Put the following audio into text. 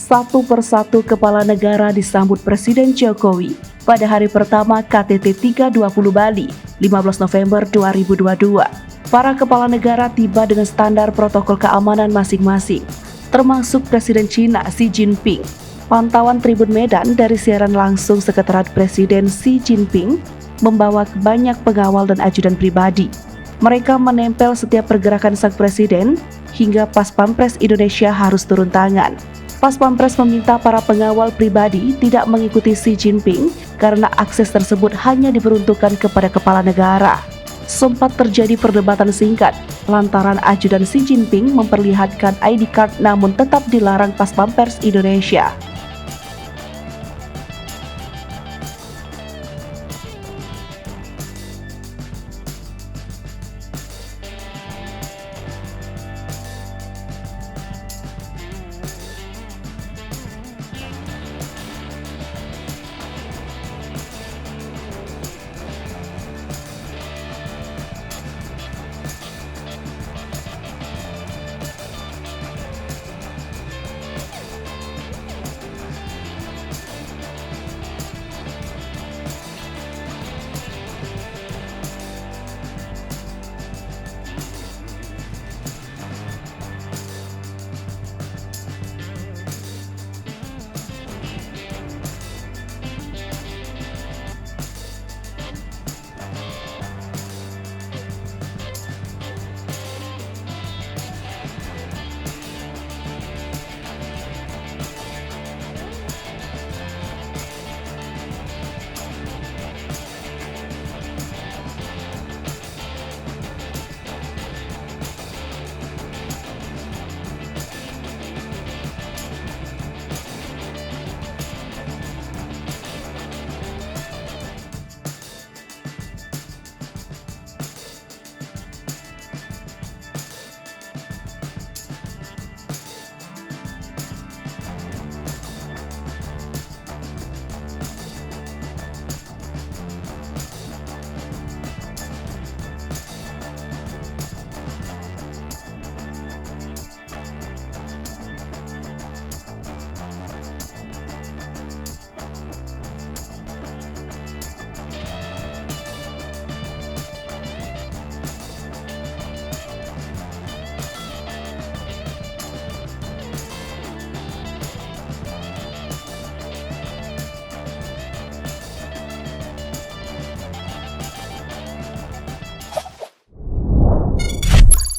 Satu persatu kepala negara disambut Presiden Jokowi pada hari pertama KTT 320 Bali, 15 November 2022. Para kepala negara tiba dengan standar protokol keamanan masing-masing, termasuk Presiden Cina Xi Jinping. Pantauan Tribun Medan dari siaran langsung Sekretariat Presiden Xi Jinping membawa banyak pengawal dan ajudan pribadi. Mereka menempel setiap pergerakan sang presiden hingga Pas Pampres Indonesia harus turun tangan. Pas Pampres meminta para pengawal pribadi tidak mengikuti Xi Jinping karena akses tersebut hanya diperuntukkan kepada kepala negara. Sempat terjadi perdebatan singkat lantaran ajudan Xi Jinping memperlihatkan ID card namun tetap dilarang Pas Pampres Indonesia.